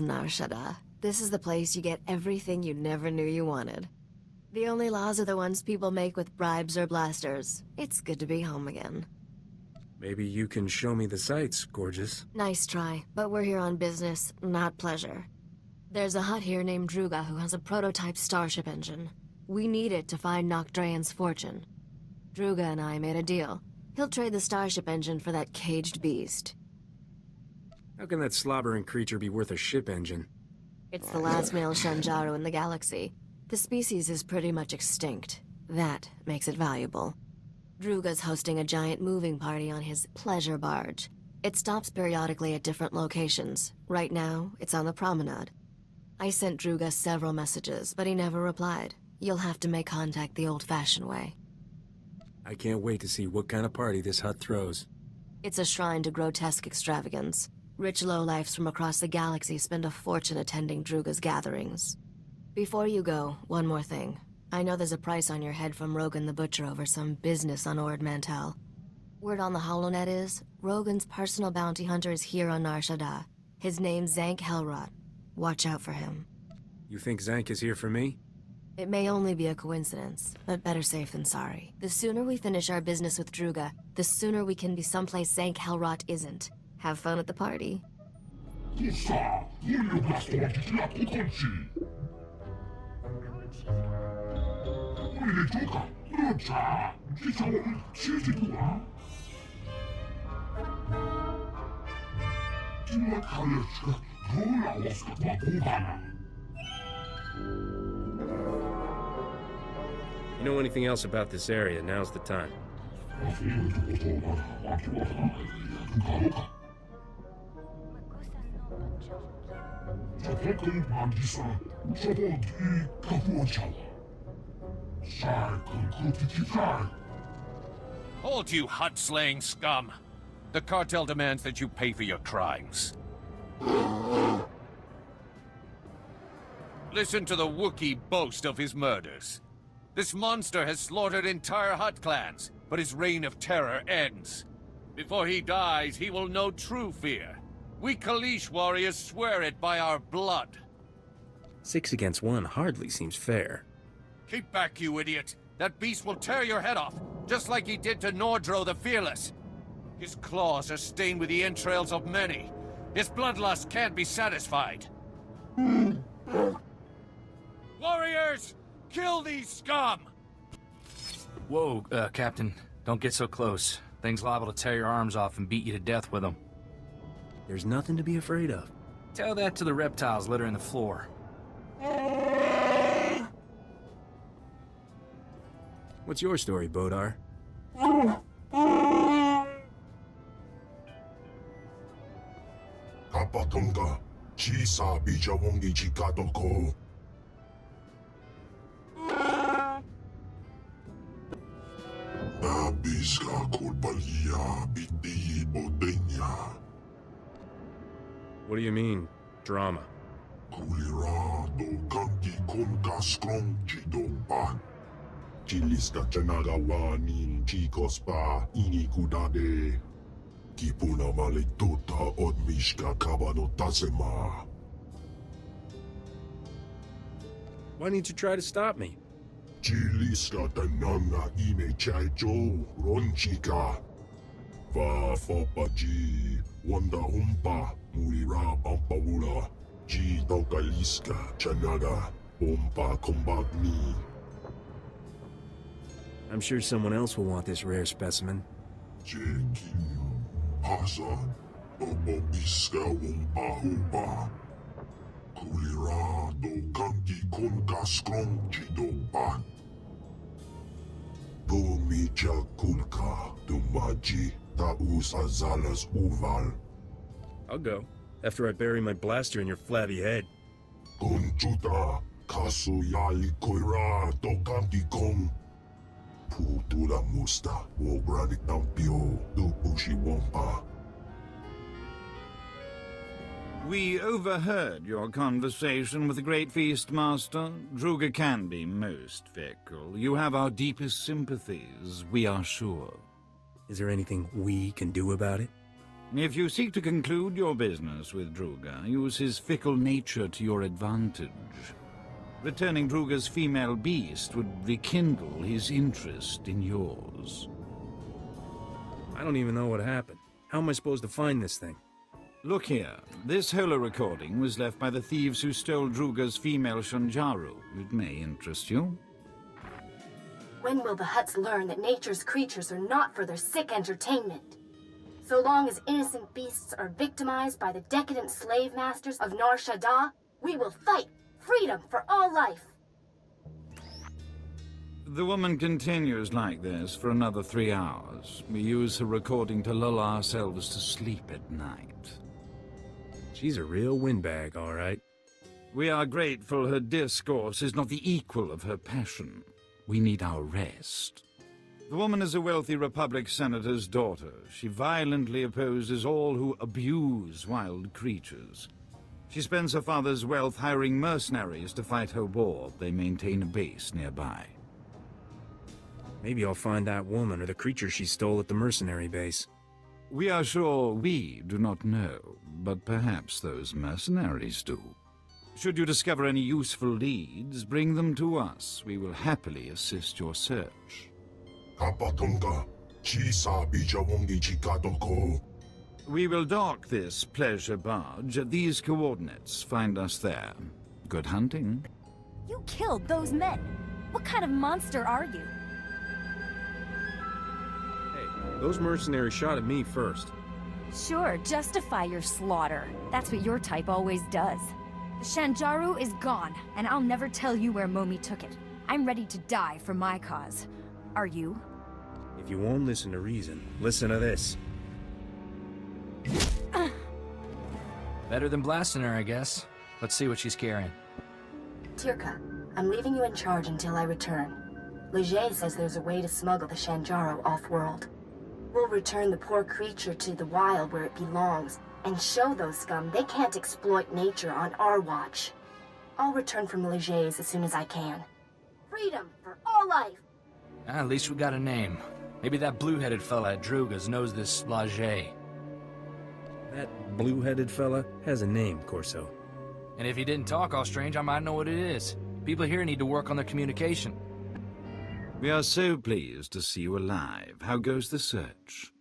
Nar Shaddaa. This is the place you get everything you never knew you wanted. The only laws are the ones people make with bribes or blasters. It's good to be home again. Maybe you can show me the sights, gorgeous. Nice try, but we're here on business, not pleasure. There's a hut here named Druga who has a prototype starship engine. We need it to find Nocdrayan's fortune. Druga and I made a deal. He'll trade the starship engine for that caged beast. How can that slobbering creature be worth a ship engine? It's the last male Shanjaru in the galaxy. The species is pretty much extinct. That makes it valuable. Druga's hosting a giant moving party on his pleasure barge. It stops periodically at different locations. Right now, it's on the promenade. I sent Druga several messages, but he never replied. You'll have to make contact the old-fashioned way. I can't wait to see what kind of party this hut throws. It's a shrine to grotesque extravagance. Rich lowlifes from across the galaxy spend a fortune attending Druga's gatherings. Before you go, one more thing. I know there's a price on your head from Rogan the Butcher over some business on Ord Mantell. Word on the HoloNet is, Rogan's personal bounty hunter is here on Nar Shaddaa. His name's Zank Helrot. Watch out for him. You think Zank is here for me? It may only be a coincidence, but better safe than sorry. The sooner we finish our business with Druga, the sooner we can be someplace Zank Helrot isn't. Have fun at the party. You know anything else about this area, now's the time. Hold, you hut-slaying scum! The cartel demands that you pay for your crimes. Listen to the Wookiee boast of his murders. This monster has slaughtered entire hut clans, but his reign of terror ends. Before he dies, he will know true fear. We Kalish warriors swear it by our blood. 6 against 1 hardly seems fair. Keep back, you idiot! That beast will tear your head off, just like he did to Nordro the Fearless. His claws are stained with the entrails of many. His bloodlust can't be satisfied. Warriors! Kill these scum! Whoa, Captain. Don't get so close. Thing's liable to tear your arms off and beat you to death with them. There's nothing to be afraid of. Tell that to the reptiles littering the floor. What's your story, Bodar? Kapatonga, Chisa Bijawongi Chikatoko. Nabiska Kulbalia Biti Bodenya. What do you mean, drama? Kulira do Kanki Konka Strong Chidompa. Chiliska Chanagawani Chikospa Inikudade. Kipuna Maletota Odmishka Kabano Tasema. Why didn't you try to stop me? Chiliska Tananga Ine Chaicho Ronchika. Va Fopaji Wanda Humpa Murira Pampawula. Ji Dokaliska Chanaga Umpa Kombagni. I'm sure someone else will want this rare specimen. Jekinyo Hasa Obobiska Wumpa Humpa. Kulira do Kanki Konka Strong Chidopa. Domicha Kulka Dumaji Taus Azalas Uval. I'll go, after I bury my blaster in your flabby head. Conchuta Kasu Yali Koira do Kanki Kong. Putula Musta Wobrani Tampio do Bushi Wampa. We overheard your conversation with the Great Feast Master. Druga can be most fickle. You have our deepest sympathies, we are sure. Is there anything we can do about it? If you seek to conclude your business with Druga, use his fickle nature to your advantage. Returning Druga's female beast would rekindle his interest in yours. I don't even know what happened. How am I supposed to find this thing? Look here. This holo recording was left by the thieves who stole Druga's female Shanjaru. It may interest you. When will the Hutts learn that nature's creatures are not for their sick entertainment? So long as innocent beasts are victimized by the decadent slave masters of Nar Shaddaa, we will fight freedom for all life. The woman continues like this for another 3 hours. We use her recording to lull ourselves to sleep at night. She's a real windbag, all right. We are grateful her discourse is not the equal of her passion. We need our rest. The woman is a wealthy Republic senator's daughter. She violently opposes all who abuse wild creatures. She spends her father's wealth hiring mercenaries to fight her war. They maintain a base nearby. Maybe I'll find that woman or the creature she stole at the mercenary base. We are sure we do not know, but perhaps those mercenaries do. Should you discover any useful leads, bring them to us. We will happily assist your search. We will dock this pleasure barge at these coordinates. Find us there. Good hunting. You killed those men. What kind of monster are you? Hey, those mercenaries shot at me first. Sure, justify your slaughter. That's what your type always does. The Shanjaru is gone, and I'll never tell you where Momi took it. I'm ready to die for my cause. Are you? If you won't listen to reason, listen to this. Better than blasting her, I guess. Let's see what she's carrying. Tirka, I'm leaving you in charge until I return. Leger says there's a way to smuggle the Shanjaru off-world. We'll return the poor creature to the wild where it belongs, and show those scum they can't exploit nature on our watch. I'll return from Leger's as soon as I can. Freedom for all life! At least we got a name. Maybe that blue-headed fella at Druga's knows this Laje. That blue-headed fella has a name, Corso. And if he didn't talk all strange, I might know what it is. People here need to work on their communication. We are so pleased to see you alive. How goes the search?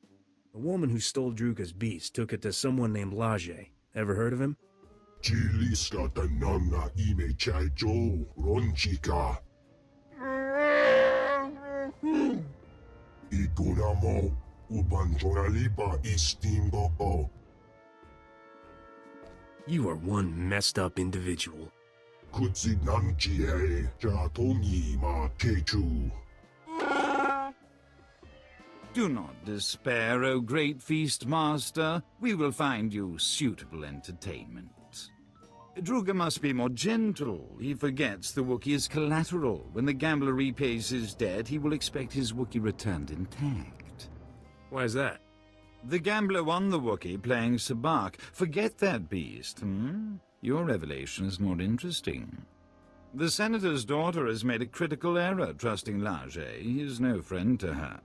The woman who stole Druga's beast took it to someone named Laje. Ever heard of him? You are one messed up individual. Do not despair, O great feast master. We will find you suitable entertainment. Druga must be more gentle. He forgets the Wookiee is collateral. When the gambler repays his debt, he will expect his Wookiee returned intact. Why is that? The gambler won the Wookiee playing Sabak. Forget that beast, Your revelation is more interesting. The senator's daughter has made a critical error trusting Laje. He is no friend to her.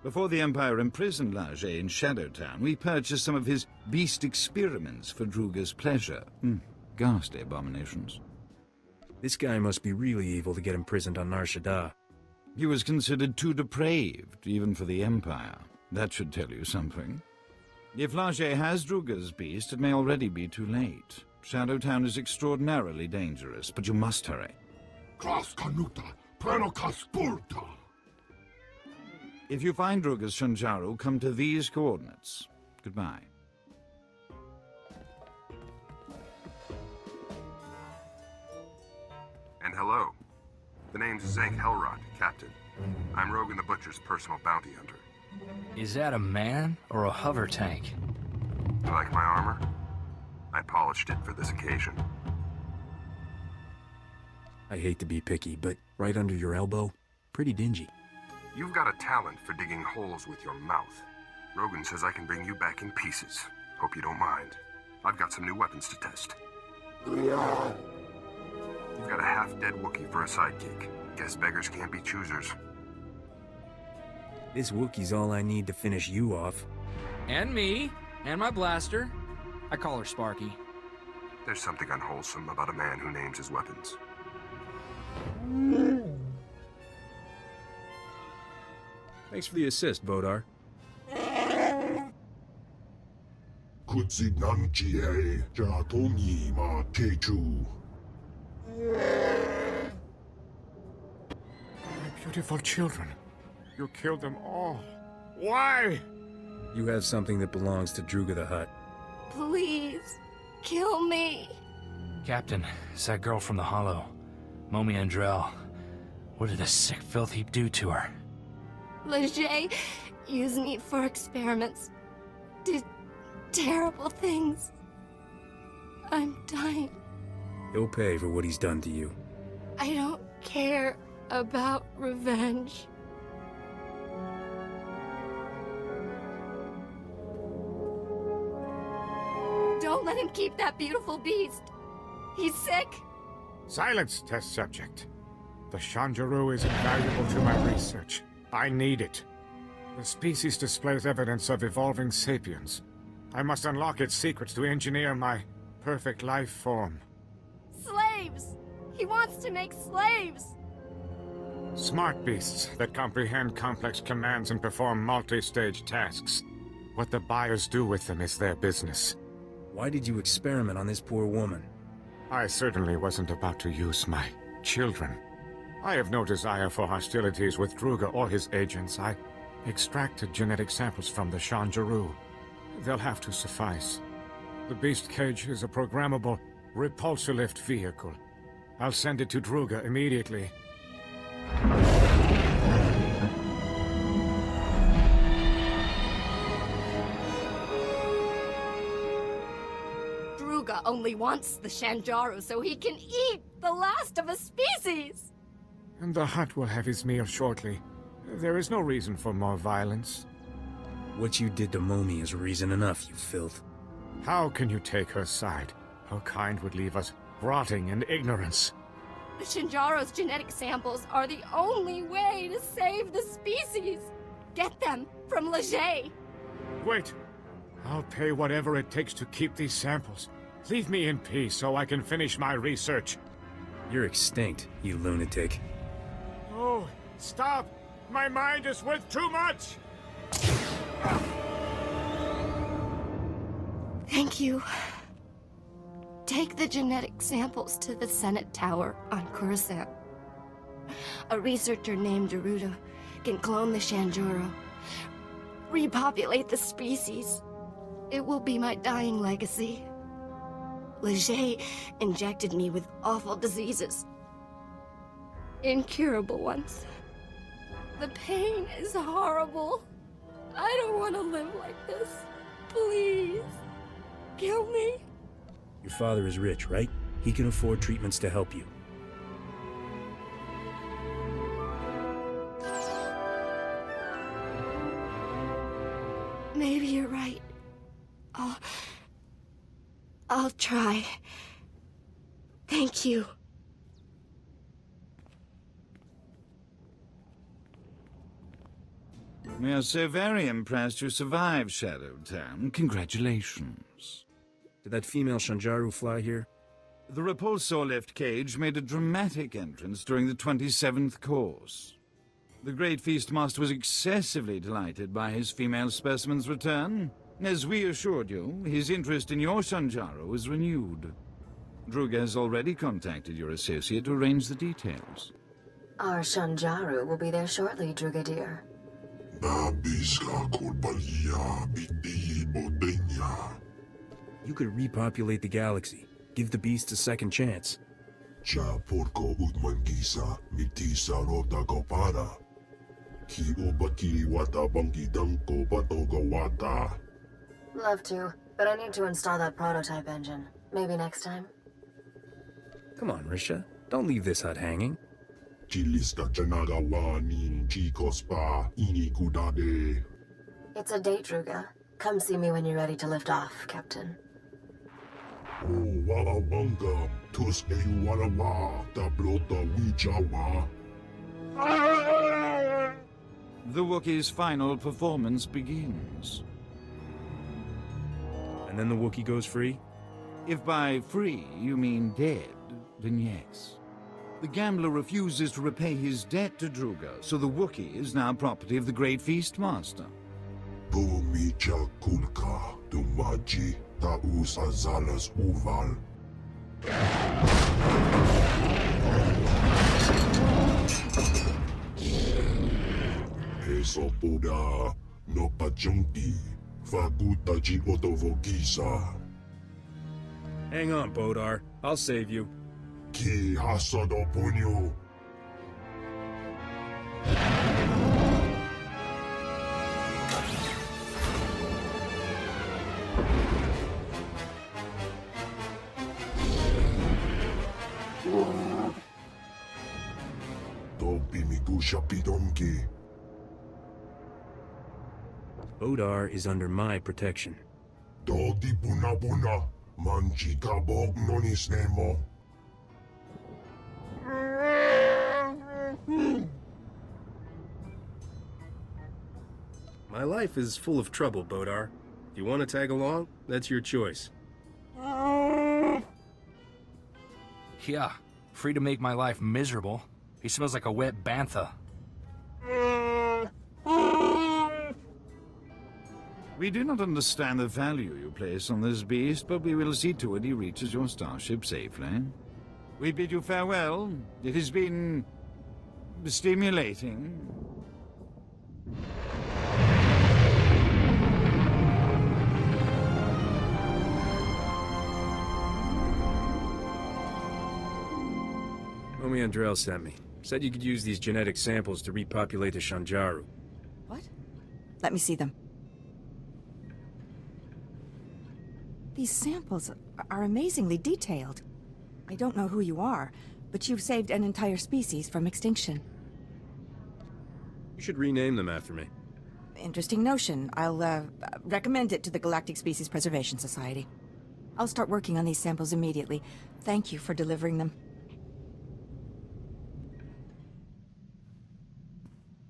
Before the Empire imprisoned Laje in Shadowtown, we purchased some of his beast experiments for Druga's pleasure. Ghastly abominations. This guy must be really evil to get imprisoned on Nar Shaddaa. He was considered too depraved, even for the Empire. That should tell you something. If Laje has Druga's beast, it may already be too late. Shadowtown is extraordinarily dangerous, but you must hurry. If you find Druga's Shanjaru, come to these coordinates. Goodbye. And hello. The name's Zank Helrod, Captain. I'm Rogan the Butcher's personal bounty hunter. Is that a man or a hover tank? You like my armor? I polished it for this occasion. I hate to be picky, but right under your elbow, pretty dingy. You've got a talent for digging holes with your mouth. Rogan says I can bring you back in pieces. Hope you don't mind. I've got some new weapons to test. You've got a half-dead Wookiee for a sidekick. Guess beggars can't be choosers. This Wookiee's all I need to finish you off. And me. And my blaster. I call her Sparky. There's something unwholesome about a man who names his weapons. Thanks for the assist, Vodar. Kutsinanchie Jatomi ma Techu. My beautiful children. You killed them all. Why? You have something that belongs to Druga the Hutt. Please, kill me. Captain, it's that girl from the Hollow. Momi Andrell. What did this sick filth heap do to her? Leger used me for experiments. Did terrible things. I'm dying. He'll pay for what he's done to you. I don't care about revenge. Don't let him keep that beautiful beast. He's sick. Silence, test subject. The Shanjaru is invaluable to my research. I need it. The species displays evidence of evolving sapiens. I must unlock its secrets to engineer my perfect life form. Slaves! He wants to make slaves! Smart beasts that comprehend complex commands and perform multi-stage tasks. What the buyers do with them is their business. Why did you experiment on this poor woman? I certainly wasn't about to use my children. I have no desire for hostilities with Druga or his agents. I extracted genetic samples from the Shanjaru. They'll have to suffice. The beast cage is a programmable repulsor-lift vehicle. I'll send it to Druga immediately. Druga only wants the Shanjaru so he can eat the last of a species! And the Hutt will have his meal shortly. There is no reason for more violence. What you did to Momi is reason enough, you filth. How can you take her side? Her kind would leave us rotting in ignorance. The Shinjaro's genetic samples are the only way to save the species. Get them from Leger. Wait. I'll pay whatever it takes to keep these samples. Leave me in peace so I can finish my research. You're extinct, you lunatic. Oh, stop! My mind is worth too much! Thank you. Take the genetic samples to the Senate Tower on Coruscant. A researcher named Gerudo can clone the Shanjuro, repopulate the species. It will be my dying legacy. Leger injected me with awful diseases. Incurable ones. The pain is horrible. I don't want to live like this. Please. Kill me. Your father is rich, right? He can afford treatments to help you. Maybe you're right. I'll try. Thank you. We are so very impressed you survived Shadowtown. Congratulations. Did that female Shanjaru fly here? The repulsor lift cage made a dramatic entrance during the 27th course. The Great Feastmaster was excessively delighted by his female specimen's return. As we assured you, his interest in your Shanjaru is renewed. Druga has already contacted your associate to arrange the details. Our Shanjaru will be there shortly, Druga dear. You could repopulate the galaxy. Give the beast a second chance. Love to, but I need to install that prototype engine. Maybe next time? Come on, Risha. Don't leave this hut hanging. It's a date, Druga. Come see me when you're ready to lift off, Captain. The Wookiee's final performance begins. And then the Wookiee goes free? If by free you mean dead, then yes. The gambler refuses to repay his debt to Druga, so the Wookiee is now property of the Great Feastmaster. Pomicha kulka dumaji taus azalas uval. Eso poda no pachunki fagutaji otovokisa. Hang on, Bodar. I'll save you. Ki hasado punyo. Bodar is under my protection. Dodi buna buna, manchi kabog nonis nemo. My life is full of trouble, Bodar. If you want to tag along, that's your choice. Yeah, free to make my life miserable. He smells like a wet bantha. We do not understand the value you place on this beast, but we will see to it he reaches your starship safely. We bid you farewell. It has been stimulating. Omi Andrell sent me. Said you could use these genetic samples to repopulate the Shanjaru. What? Let me see them. These samples are amazingly detailed. I don't know who you are, but you've saved an entire species from extinction. You should rename them after me. Interesting notion. I'll, recommend it to the Galactic Species Preservation Society. I'll start working on these samples immediately. Thank you for delivering them.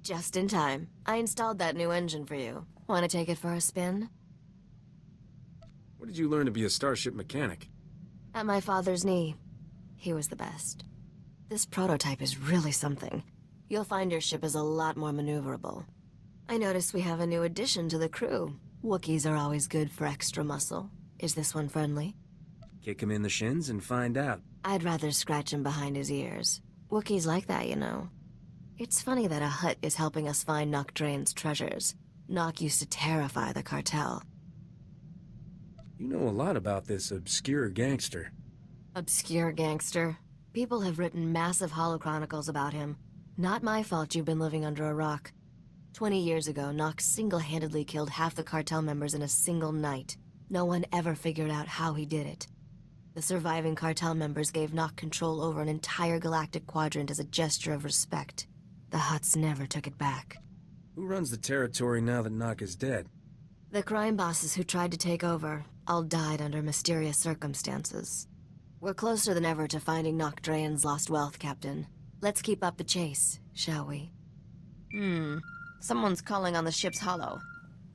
Just in time. I installed that new engine for you. Want to take it for a spin? Where did you learn to be a starship mechanic? At my father's knee. He was the best. This prototype is really something. You'll find your ship is a lot more maneuverable. I noticed we have a new addition to the crew. Wookiees are always good for extra muscle. Is this one friendly? Kick him in the shins and find out. I'd rather scratch him behind his ears. Wookiees like that, you know. It's funny that a Hutt is helping us find Nock Drain's treasures. Nock used to terrify the cartel. You know a lot about this obscure gangster. Obscure gangster? People have written massive holochronicles about him. Not my fault you've been living under a rock. 20 years ago, Nock single-handedly killed half the cartel members in a single night. No one ever figured out how he did it. The surviving cartel members gave Nock control over an entire galactic quadrant as a gesture of respect. The Hutts never took it back. Who runs the territory now that Nock is dead? The crime bosses who tried to take over all died under mysterious circumstances. We're closer than ever to finding Nock Drain's lost wealth, Captain. Let's keep up the chase, shall we? Someone's calling on the ship's holo.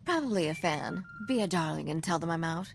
Probably a fan. Be a darling and tell them I'm out.